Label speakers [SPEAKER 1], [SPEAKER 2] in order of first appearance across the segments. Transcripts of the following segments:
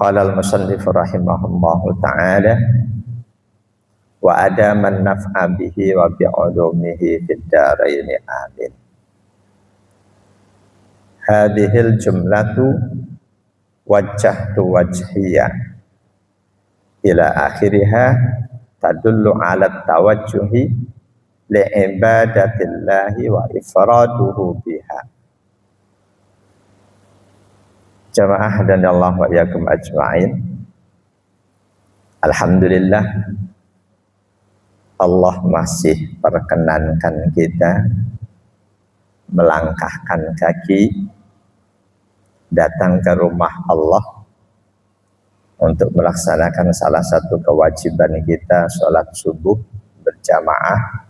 [SPEAKER 1] Qala al-musannif rahimahullahu ta'ala wa adaman naf'a bihi wa bi'ulumihi fid dharaini amin. Hadhil jumlatu wajjahtu wajhiyah ila akhiriha tadullu ala tawajjuhi li ibadatillahi wa ifraduhu biha. Jamaah dan Allah wa yakum ajma'in. Alhamdulillah Allah masih perkenankan kita melangkahkan kaki datang ke rumah Allah untuk melaksanakan salah satu kewajiban kita, sholat subuh berjamaah.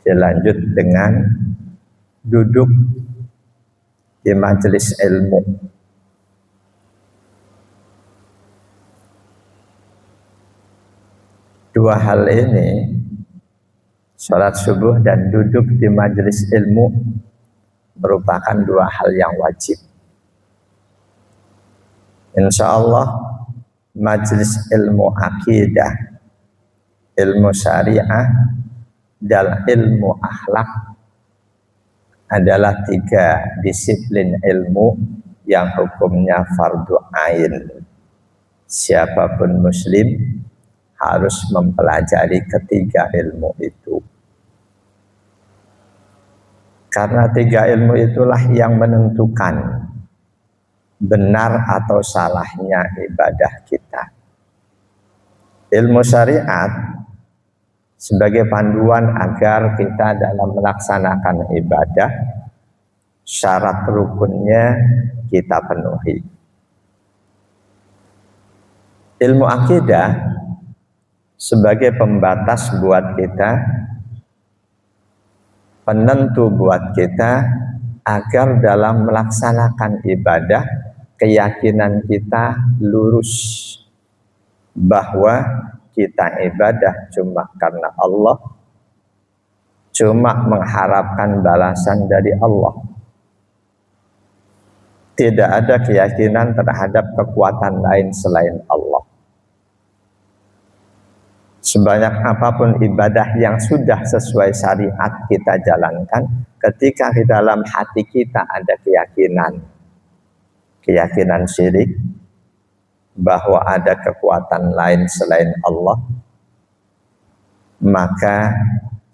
[SPEAKER 1] Dilanjut dengan duduk di majelis ilmu. Dua hal ini, sholat subuh dan duduk di majelis ilmu, merupakan dua hal yang wajib. Insya Allah majelis ilmu akidah, ilmu syariah, dan ilmu akhlak adalah tiga disiplin ilmu yang hukumnya fardu ain. Siapapun muslim harus mempelajari ketiga ilmu itu. Karena tiga ilmu itulah yang menentukan benar atau salahnya ibadah kita. Ilmu syariat sebagai panduan agar kita dalam melaksanakan ibadah, syarat rukunnya kita penuhi. Ilmu akidah sebagai pembatas buat kita, penentu buat kita agar dalam melaksanakan ibadah keyakinan kita lurus bahwa kita ibadah cuma karena Allah, cuma mengharapkan balasan dari Allah. Tidak ada keyakinan terhadap kekuatan lain selain Allah. Sebanyak apapun ibadah yang sudah sesuai syariat kita jalankan, ketika di dalam hati kita ada keyakinan syirik, bahwa ada kekuatan lain selain Allah, maka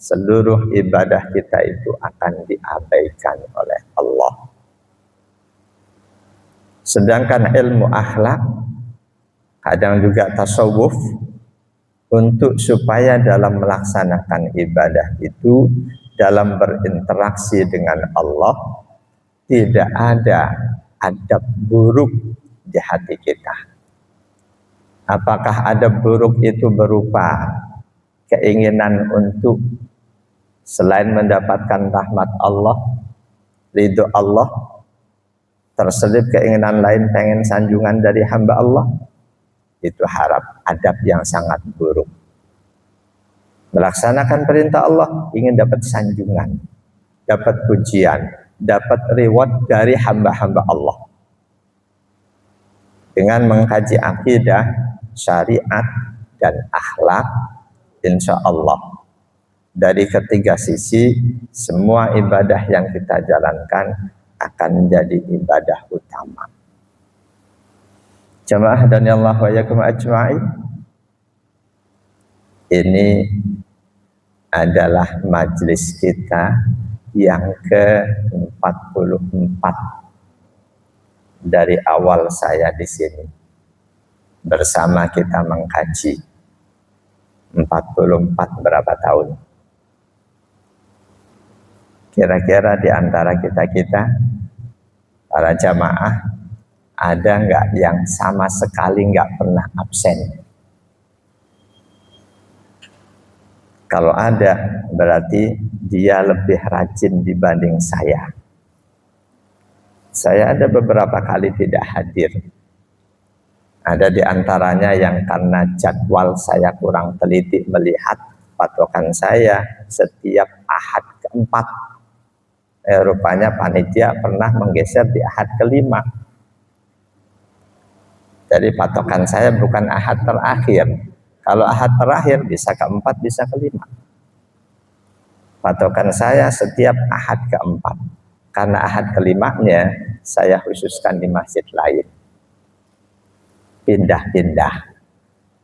[SPEAKER 1] seluruh ibadah kita itu akan diabaikan oleh Allah. Sedangkan ilmu akhlak, kadang juga tasawuf, untuk supaya dalam melaksanakan ibadah itu, dalam berinteraksi dengan Allah, tidak ada adab buruk di hati kita. Apakah adab buruk itu berupa keinginan untuk selain mendapatkan rahmat Allah, ridho Allah, terselip keinginan lain pengen sanjungan dari hamba Allah? Itu harap adab yang sangat buruk. Melaksanakan perintah Allah, ingin dapat sanjungan, dapat pujian, dapat reward dari hamba-hamba Allah. Dengan mengkaji akidah, syariat, dan akhlak, insya Allah dari ketiga sisi semua ibadah yang kita jalankan akan menjadi ibadah utama. Jamaah dan Allah wa yakum ajma'in, ini adalah majelis kita yang ke-44 dari awal saya di sini. Bersama kita mengkaji 44 berapa tahun? Kira-kira di antara kita para jamaah ada nggak yang sama sekali nggak pernah absen? Kalau ada, berarti dia lebih rajin dibanding saya. Saya ada beberapa kali tidak hadir. Ada di antaranya yang karena jadwal saya kurang teliti melihat patokan saya setiap Ahad keempat. Rupanya panitia pernah menggeser di Ahad kelima. Jadi patokan saya bukan ahad terakhir. Kalau ahad terakhir bisa keempat, bisa kelima. Patokan saya setiap ahad keempat. Karena ahad kelimanya saya khususkan di masjid lain. Pindah-pindah.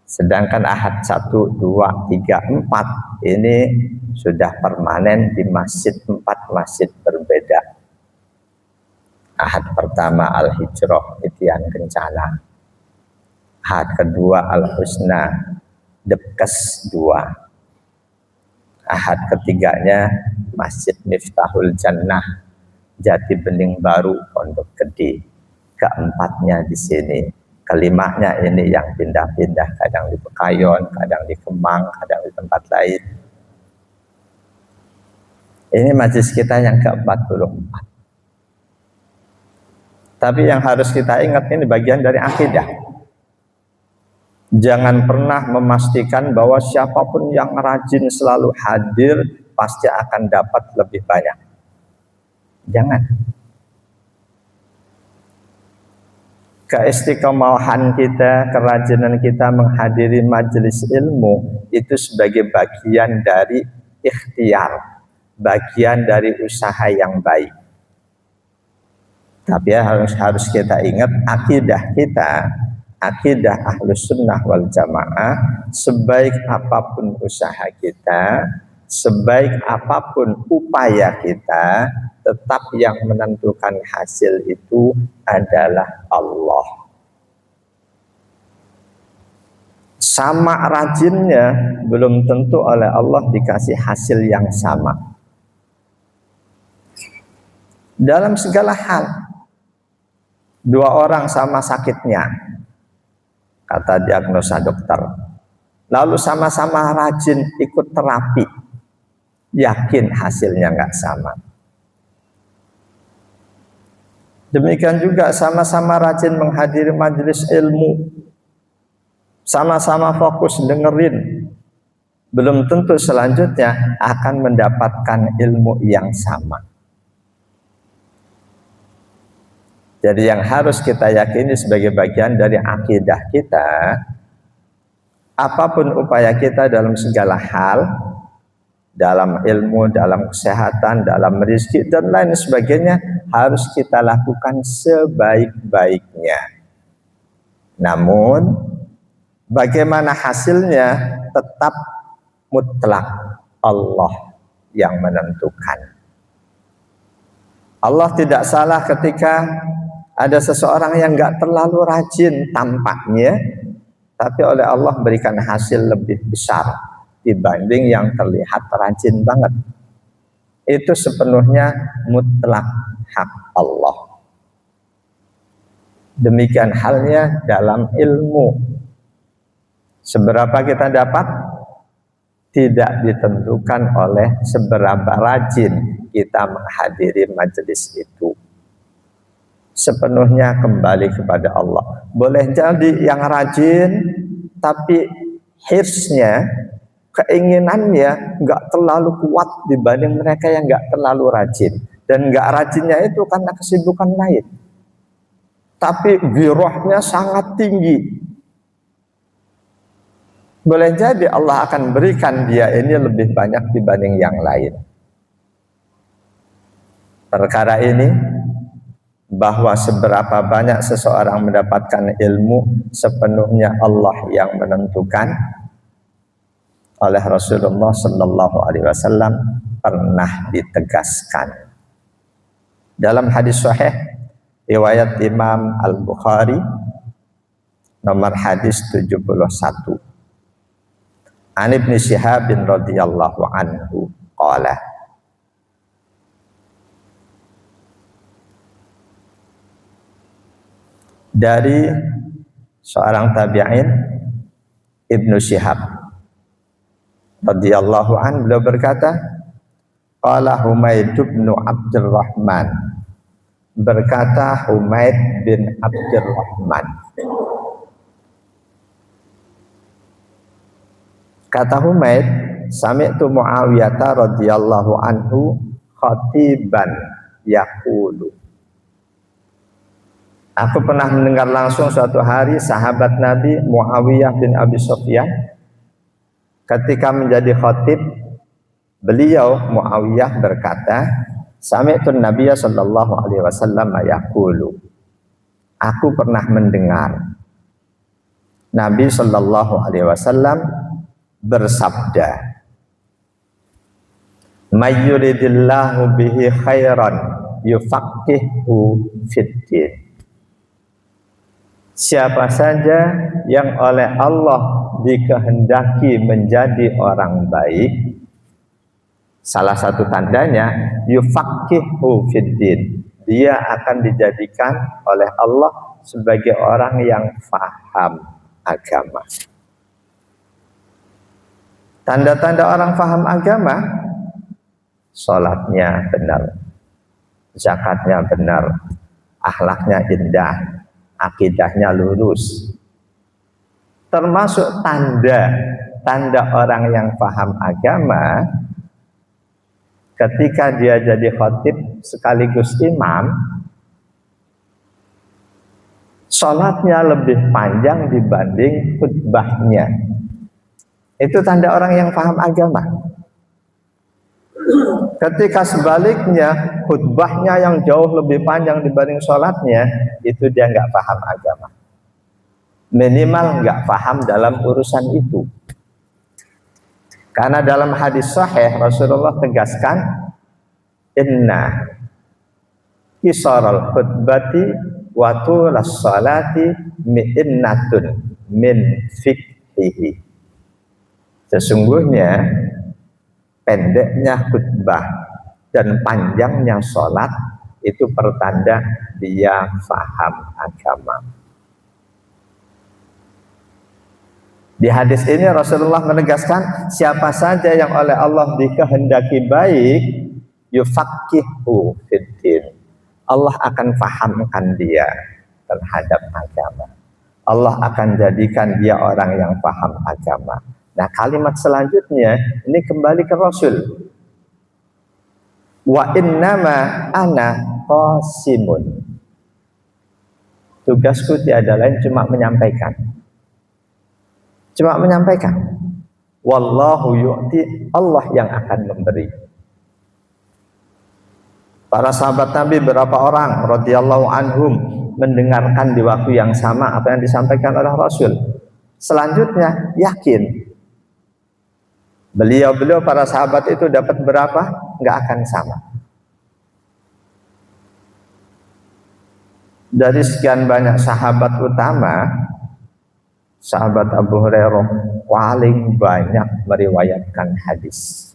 [SPEAKER 1] Sedangkan ahad 1, 2, 3, 4 ini sudah permanen di masjid 4 masjid berbeda. Ahad pertama Al-Hijrah, Itian Kencana. Ahad kedua Al-Husna, Depkes 2. Ahad ketiganya Masjid Miftahul Jannah, Jati Bening Baru, Pondok Gede. Keempatnya di sini. Kelimanya ini yang pindah-pindah, kadang di Pekayon, kadang di Kemang, kadang di tempat lain. Ini majlis kita yang ke-44. Tapi yang harus kita ingat ini bagian dari akidah. Jangan pernah memastikan bahwa siapapun yang rajin selalu hadir pasti akan dapat lebih banyak. Jangan. Keistiqomahan kita, kerajinan kita menghadiri majelis ilmu itu sebagai bagian dari ikhtiar, bagian dari usaha yang baik. Tapi harus kita ingat akidah kita, akidah Ahlus Sunnah wal Jamaah, sebaik apapun usaha kita, sebaik apapun upaya kita, tetap yang menentukan hasil itu adalah Allah. Sama rajinnya belum tentu oleh Allah dikasih hasil yang sama. Dalam segala hal, 2 orang sama sakitnya, kata diagnosa dokter, lalu sama-sama rajin ikut terapi, yakin hasilnya nggak sama. Demikian juga sama-sama rajin menghadiri majelis ilmu, sama-sama fokus dengerin, belum tentu selanjutnya akan mendapatkan ilmu yang sama. Jadi yang harus kita yakini sebagai bagian dari akidah kita, apapun upaya kita dalam segala hal, dalam ilmu, dalam kesehatan, dalam rezeki dan lain sebagainya, harus kita lakukan sebaik-baiknya. Namun bagaimana hasilnya tetap mutlak Allah yang menentukan. Allah tidak salah ketika ada seseorang yang nggak terlalu rajin tampaknya, tapi oleh Allah berikan hasil lebih besar dibanding yang terlihat rajin banget. Itu sepenuhnya mutlak hak Allah. Demikian halnya dalam ilmu. Seberapa kita dapat tidak ditentukan oleh seberapa rajin kita menghadiri majelis itu. Sepenuhnya kembali kepada Allah. Boleh jadi yang rajin, tapi hirsnya, keinginannya nggak terlalu kuat dibanding mereka yang nggak terlalu rajin. Dan nggak rajinnya itu karena kesibukan lain. Tapi girohnya sangat tinggi. Boleh jadi Allah akan berikan dia ini lebih banyak dibanding yang lain. Perkara ini, bahwa seberapa banyak seseorang mendapatkan ilmu sepenuhnya Allah yang menentukan. Oleh Rasulullah Sallallahu Alaihi Wasallam pernah ditegaskan dalam hadis sahih riwayat Imam Al-Bukhari nomor hadis 71. An Ibnu Syihab bin radhiyallahu anhu qala, dari seorang tabi'in Ibnu Syihab radhiyallahu anhu, beliau berkata, qala Humaid bin Abdurrahman, berkata Humaid bin Abdurrahman, kata Humaid, sami'tu Muawiyah radhiyallahu anhu khatiban yaqulu, Aku pernah mendengar langsung suatu hari sahabat Nabi Muawiyah bin Abi Sufyan ketika menjadi khatib, beliau Muawiyah berkata, sami'tu Nabiyya sallallahu alaihi wasallam yaqulu. Aku pernah mendengar Nabi sallallahu alaihi wasallam bersabda, may yuridillahu bihi khairan yufaqihu fiddin. Siapa saja yang oleh Allah dikehendaki menjadi orang baik, salah satu tandanya yufaqihu fiddin, dia akan dijadikan oleh Allah sebagai orang yang faham agama. Tanda-tanda orang faham agama, sholatnya benar, zakatnya benar, akhlaknya indah, akidahnya lurus. Termasuk tanda orang yang paham agama, ketika dia jadi khatib sekaligus imam, sholatnya lebih panjang dibanding khutbahnya. Itu tanda orang yang paham agama. Ketika sebaliknya khutbahnya yang jauh lebih panjang dibanding sholatnya, itu dia nggak paham agama. Minimal nggak paham dalam urusan itu. Karena dalam hadis sahih Rasulullah tegaskan, inna qisarul khutbati wa tulas sholati mi'natun min fiqhihi. Sesungguhnya pendeknya khutbah dan panjangnya sholat itu pertanda dia faham agama. Di hadis ini Rasulullah menegaskan, siapa saja yang oleh Allah dikehendaki baik, yufaqihu fiddin, Allah akan fahamkan dia terhadap agama. Allah akan jadikan dia orang yang paham agama. Nah, kalimat selanjutnya ini kembali ke Rasul. Wa innama ana qasimun. Tugasku tiada lain cuma menyampaikan. Cuma menyampaikan. Wallahu yu'ti, Allah yang akan memberi. Para sahabat Nabi berapa orang radhiyallahu anhum mendengarkan di waktu yang sama apa yang disampaikan oleh Rasul. Selanjutnya yakin beliau para sahabat itu dapat berapa? Nggak akan sama. Dari sekian banyak sahabat utama, sahabat Abu Hurairah paling banyak meriwayatkan hadis.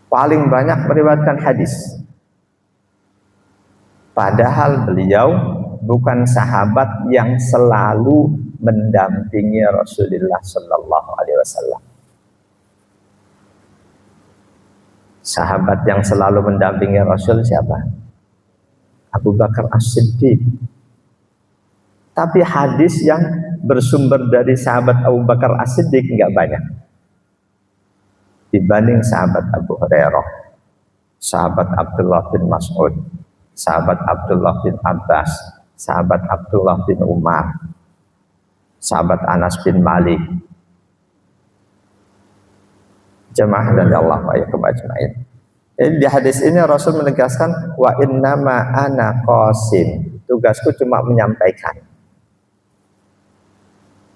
[SPEAKER 1] Paling banyak meriwayatkan hadis. Padahal beliau bukan sahabat yang selalu mendampingi Rasulullah Sallallahu Alaihi Wasallam. Sahabat yang selalu mendampingi Rasul siapa? Abu Bakar As-Siddiq. Tapi hadis yang bersumber dari sahabat Abu Bakar As-Siddiq enggak banyak dibanding sahabat Abu Hurairah, sahabat Abdullah bin Mas'ud, sahabat Abdullah bin Abbas, sahabat Abdullah bin Umar, sahabat Anas bin Malik. Jemaah dan Allah ajma'in. Di hadis ini Rasul menegaskan, wa innama ana qasim. Tugasku cuma menyampaikan.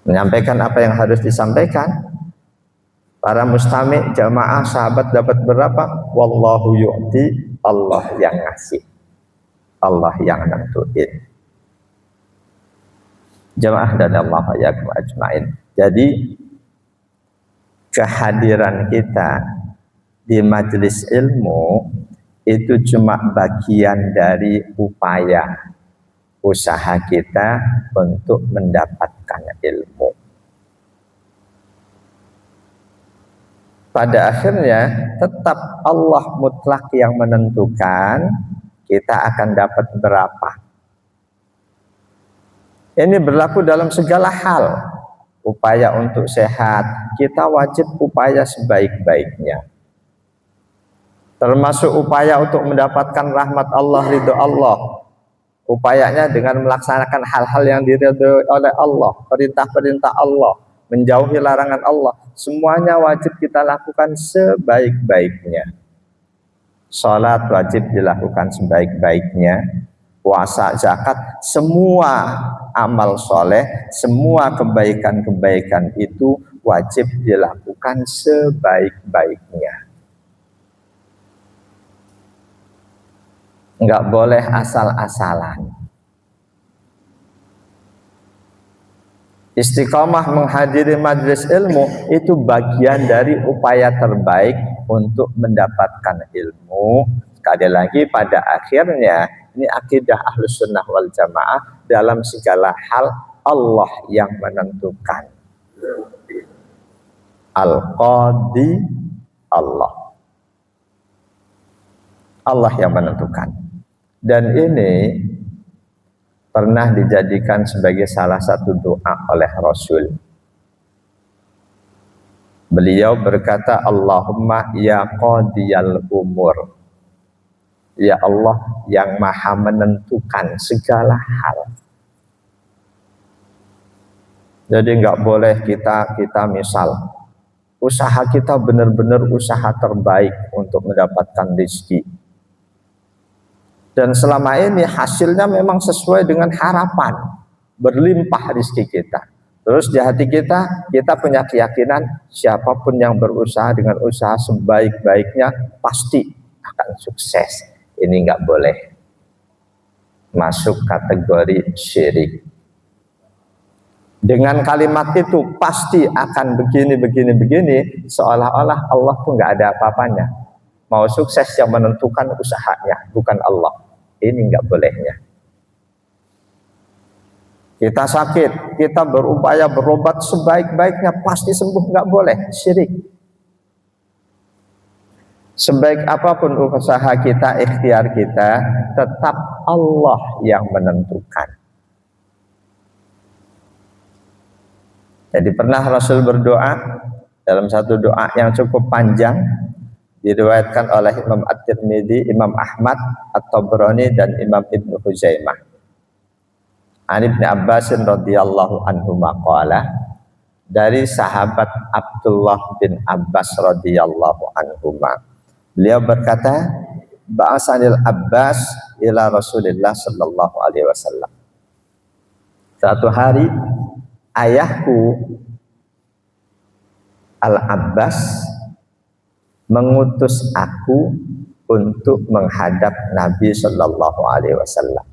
[SPEAKER 1] Menyampaikan apa yang harus disampaikan. Para mustami' jamaah sahabat dapat berapa? Wallahu yu'ti, Allah yang ngasih. Allah yang nentuin. Jamaah dan Allah ajma'in. Jadi kehadiran kita di majelis ilmu itu cuma bagian dari upaya usaha kita untuk mendapatkan ilmu. Pada akhirnya tetap Allah mutlak yang menentukan kita akan dapat berapa. Ini berlaku dalam segala hal. Upaya untuk sehat, kita wajib upaya sebaik-baiknya. Termasuk upaya untuk mendapatkan rahmat Allah, ridho Allah. Upayanya dengan melaksanakan hal-hal yang diridhoi oleh Allah, perintah-perintah Allah, menjauhi larangan Allah. Semuanya wajib kita lakukan sebaik-baiknya. Salat wajib dilakukan sebaik-baiknya. Puasa, zakat, semua amal soleh, semua kebaikan-kebaikan itu wajib dilakukan sebaik-baiknya. Enggak boleh asal-asalan. Istiqomah menghadiri majelis ilmu itu bagian dari upaya terbaik untuk mendapatkan ilmu. Sekali lagi pada akhirnya ini akidah Ahlus Sunnah wal Jamaah, dalam segala hal Allah yang menentukan. Al-Qadi Allah. Allah yang menentukan. Dan ini pernah dijadikan sebagai salah satu doa oleh Rasul. Beliau berkata, Allahumma ya qadiyal umur. Ya Allah yang maha menentukan segala hal. Jadi enggak boleh kita misal usaha kita benar-benar usaha terbaik untuk mendapatkan rezeki. Dan selama ini hasilnya memang sesuai dengan harapan, berlimpah rezeki kita. Terus di hati kita punya keyakinan siapapun yang berusaha dengan usaha sebaik-baiknya pasti akan sukses. Ini nggak boleh masuk kategori syirik. Dengan kalimat itu pasti akan begini, seolah-olah Allah pun nggak ada apa-apanya. Mau sukses yang menentukan usahanya, bukan Allah. Ini nggak bolehnya. Kita sakit, kita berupaya berobat sebaik-baiknya, pasti sembuh, nggak boleh, syirik. Sebaik apapun usaha kita, ikhtiar kita, tetap Allah yang menentukan. Jadi pernah Rasul berdoa dalam satu doa yang cukup panjang, diriwayatkan oleh Imam At-Tirmidzi, Imam Ahmad, At-Tabrani dan Imam Ibnu Huzaimah. An Ibnu Abbas radhiyallahu anhu maqala, dari sahabat Abdullah bin Abbas radhiyallahu anhu, beliau berkata, ba'asanil Abbas ila Rasulillah sallallahu alaihi wasallam. Suatu hari ayahku Al-Abbas mengutus aku untuk menghadap Nabi sallallahu alaihi wasallam.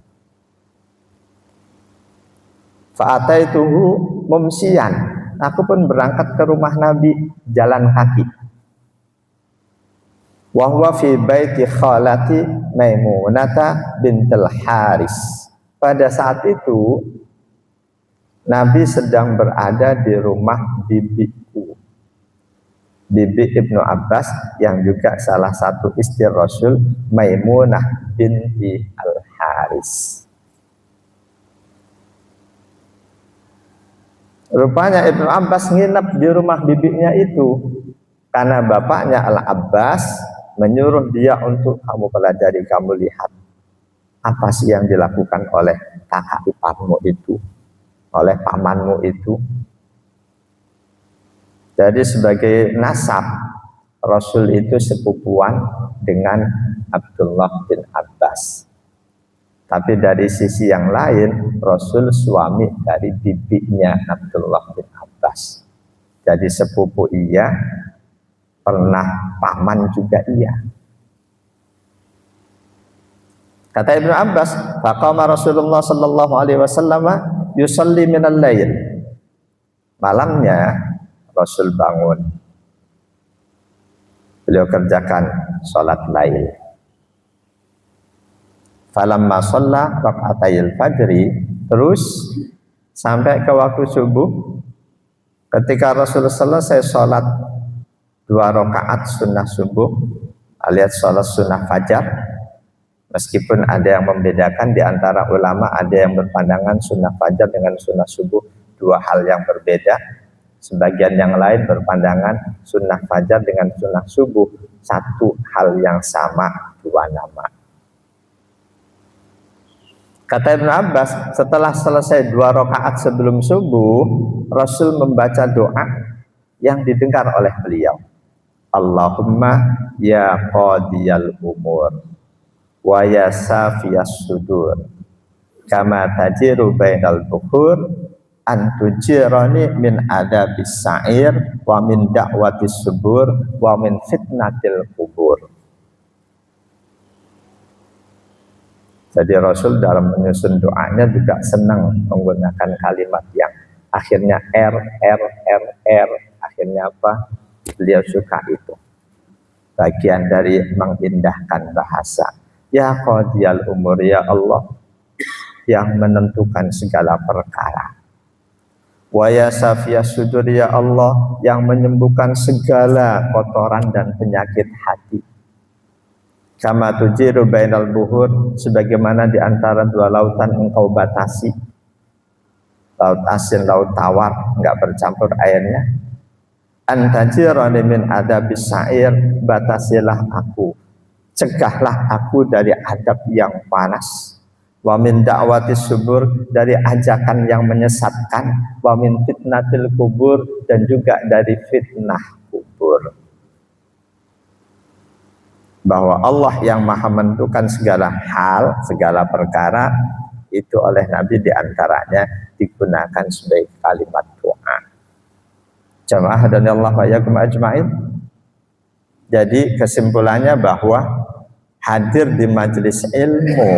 [SPEAKER 1] Fa'ataituhu mumsiyan. Aku pun berangkat ke rumah Nabi jalan kaki. Wa huwa fi baiti khalati Maimunah bintul Haris. Pada saat itu Nabi sedang berada di rumah bibiku, bibi Ibnu Abbas yang juga salah satu istri Rasul, Maimunah binti Al-Haris. Rupanya Ibnu Abbas nginep di rumah bibinya itu karena bapaknya Al-Abbas menyuruh dia untuk kamu pelajari, kamu lihat apa sih yang dilakukan oleh kakak iparmu itu, oleh pamanmu itu. Jadi sebagai nasab, Rasul itu sepupuan dengan Abdullah bin Abbas. Tapi dari sisi yang lain, Rasul suami dari bibinya Abdullah bin Abbas. Jadi sepupu iya, pernah paman juga iya. Kata Ibnu Abbas, faqama Rasulullah sallallahu alaihi wasallam yusalli minal lail. Malamnya Rasul bangun. Beliau kerjakan salat lail. Falamma shalla rakaatayil fajri, terus sampai ke waktu subuh, ketika Rasul selesai salat 2 rakaat sunnah subuh alias salat sunnah fajar, meskipun ada yang membedakan di antara ulama, ada yang berpandangan sunnah fajar dengan sunnah subuh 2 hal yang berbeda. Sebagian yang lain berpandangan sunnah fajar dengan sunnah subuh satu hal yang sama, dua nama. Kata Ibnu Abbas, setelah selesai 2 rakaat sebelum subuh, Rasul membaca doa yang didengar oleh beliau. Allahumma ya qadiyal umur wa ya safiyas sudur kama tajiru bainal bukhur antujirani min adabis sa'ir wa min da'watis subur wa min fitnatil kubur. Jadi Rasul dalam menyusun doanya juga senang menggunakan kalimat yang akhirnya R, akhirnya apa? Beliau suka itu. Bagian dari mengindahkan bahasa. Ya qadiyal umur, ya Allah yang menentukan segala perkara. Wa ya safiyas sudur, ya Allah yang menyembuhkan segala kotoran dan penyakit hati. Kama tujiru bainal buhur, sebagaimana di antara 2 lautan engkau batasi. Laut asin, laut tawar, enggak bercampur airnya. Antajirani min adabis sa'ir, batasilah aku, cegahlah aku dari adab yang panas. Wa min da'watis subur, dari ajakan yang menyesatkan. Wa min fitnatil kubur, dan juga dari fitnah kubur. Bahwa Allah yang maha menentukan segala hal, segala perkara, itu oleh Nabi diantaranya digunakan sebagai kalimat doa. Jamaah dan Allah wa yakum ajma'in. Jadi kesimpulannya bahwa hadir di majelis ilmu,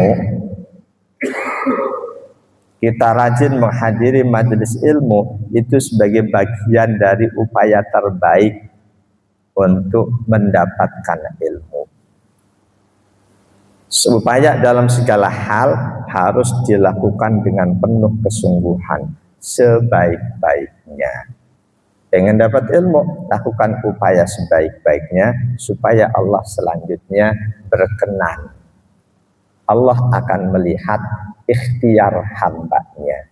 [SPEAKER 1] kita rajin menghadiri majelis ilmu, itu sebagai bagian dari upaya terbaik untuk mendapatkan ilmu. Supaya dalam segala hal harus dilakukan dengan penuh kesungguhan, sebaik-baiknya. Pengen dapat ilmu, lakukan upaya sebaik-baiknya supaya Allah selanjutnya berkenan. Allah akan melihat ikhtiar hambanya.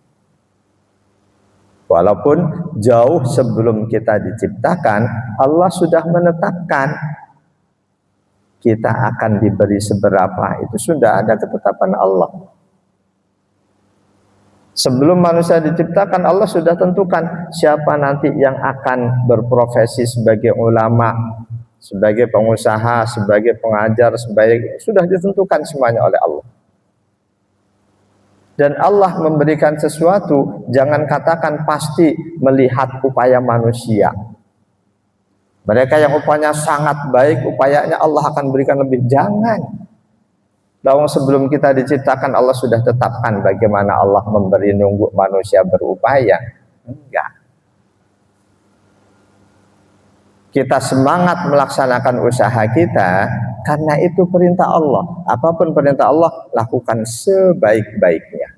[SPEAKER 1] Walaupun jauh sebelum kita diciptakan, Allah sudah menetapkan kita akan diberi seberapa, itu sudah ada ketetapan Allah. Sebelum manusia diciptakan, Allah sudah tentukan siapa nanti yang akan berprofesi sebagai ulama, sebagai pengusaha, sebagai pengajar, sudah ditentukan semuanya oleh Allah. Dan Allah memberikan sesuatu, jangan katakan pasti melihat upaya manusia. Mereka yang upayanya sangat baik, upayanya Allah akan berikan lebih. Jangan. Bahwa sebelum kita diciptakan Allah sudah tetapkan bagaimana Allah memberi, nunggu manusia berupaya. Enggak. Kita semangat melaksanakan usaha kita karena itu perintah Allah. Apapun perintah Allah, lakukan sebaik-baiknya.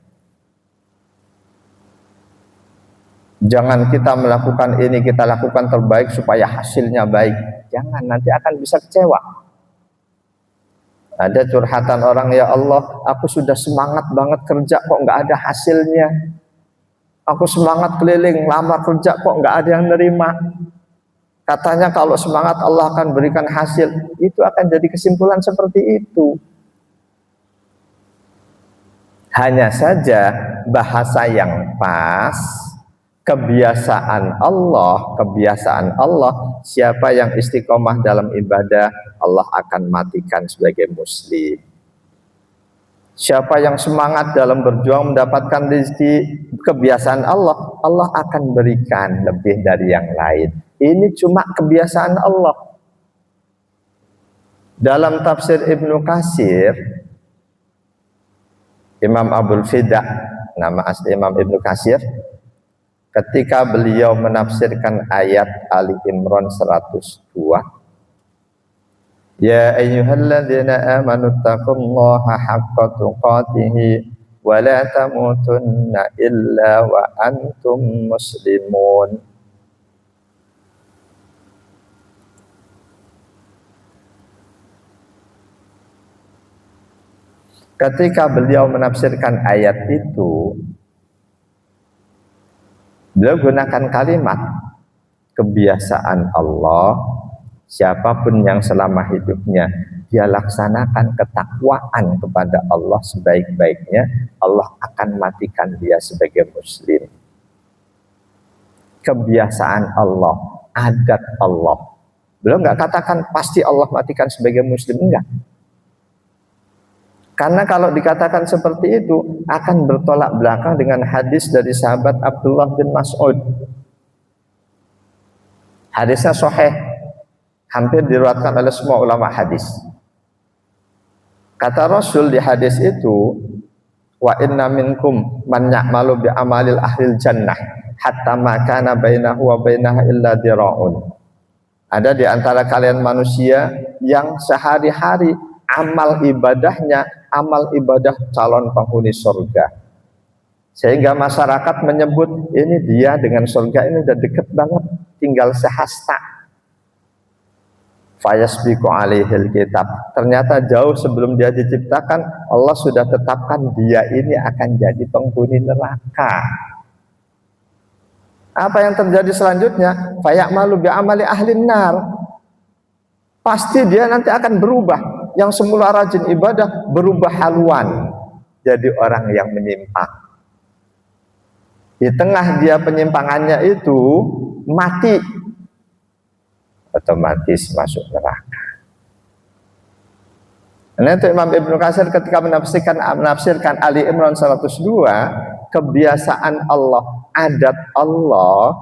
[SPEAKER 1] Jangan kita melakukan ini, kita lakukan terbaik supaya hasilnya baik. Jangan, nanti akan bisa kecewa. Ada curhatan orang, ya Allah, aku sudah semangat banget kerja kok nggak ada hasilnya. Aku semangat keliling, lama kerja kok nggak ada yang nerima. Katanya kalau semangat Allah akan berikan hasil. Itu akan jadi kesimpulan seperti itu. Hanya saja bahasa yang pas, kebiasaan Allah, siapa yang istiqomah dalam ibadah, Allah akan matikan sebagai muslim. Siapa yang semangat dalam berjuang mendapatkan rezeki, kebiasaan Allah, Allah akan berikan lebih dari yang lain. Ini cuma kebiasaan Allah. Dalam tafsir Ibnu Katsir, Imam Abul Fida, nama asli Imam Ibnu Katsir, ketika beliau menafsirkan ayat Ali Imran 102, ya ayyuhalladzina amanu taqullaha haqqa tuqatih wa la tamutunna illa wa antum muslimun. Ketika beliau menafsirkan ayat itu, beliau gunakan kalimat kebiasaan Allah, siapapun yang selama hidupnya dia laksanakan ketakwaan kepada Allah sebaik-baiknya, Allah akan matikan dia sebagai muslim. Kebiasaan Allah, adat Allah. Beliau nggak katakan pasti Allah matikan sebagai muslim, enggak. Karena kalau dikatakan seperti itu akan bertolak belakang dengan hadis dari sahabat Abdullah bin Mas'ud. Hadisnya sahih, hampir diriwayatkan oleh semua ulama hadis. Kata Rasul di hadis itu, wa inna minkum man ya'malu bi amalil ahlil jannah hatta ma kana bainahu wa bainaha illa dira'un. Ada di antara kalian manusia yang sehari-hari amal ibadahnya amal ibadah calon penghuni surga, sehingga masyarakat menyebut ini dia dengan surga ini udah deket banget, tinggal sehasta. Fayasbiqu alaihil kitab, ternyata jauh sebelum dia diciptakan Allah sudah tetapkan dia ini akan jadi penghuni neraka. Apa yang terjadi selanjutnya? Fayamalu bi amali ahlin nar, pasti dia nanti akan berubah. Yang semula rajin ibadah berubah haluan jadi orang yang menyimpang. Di tengah dia penyimpangannya itu mati, otomatis masuk neraka. Nah, itu Imam Ibnu Katsir ketika menafsirkan Ali Imran 102, kebiasaan Allah, adat Allah,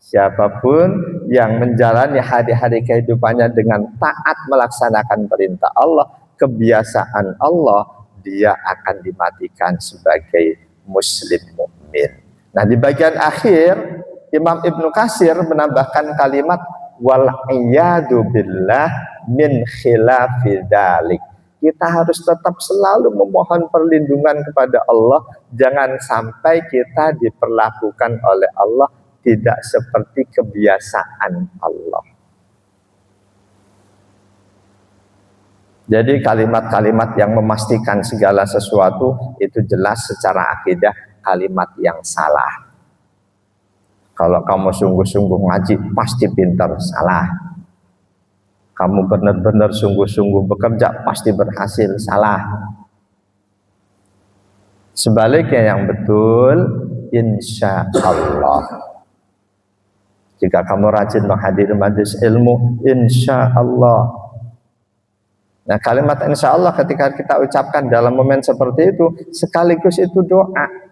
[SPEAKER 1] siapapun yang menjalani hari-hari kehidupannya dengan taat melaksanakan perintah Allah, kebiasaan Allah, dia akan dimatikan sebagai muslim mukmin. Nah, di bagian akhir Imam Ibnu Katsir menambahkan kalimat wal iyadu billah min khilafi dzalik. Kita harus tetap selalu memohon perlindungan kepada Allah, jangan sampai kita diperlakukan oleh Allah tidak seperti kebiasaan Allah. Jadi kalimat-kalimat yang memastikan segala sesuatu itu jelas secara akidah kalimat yang salah. Kalau kamu sungguh-sungguh ngaji pasti pintar, salah. Kamu benar-benar sungguh-sungguh bekerja pasti berhasil, salah. Sebaliknya yang betul, insya Allah. Jika kamu rajin menghadiri majelis ilmu, insya Allah. Nah, kalimat insya Allah ketika kita ucapkan dalam momen seperti itu, sekaligus itu doa.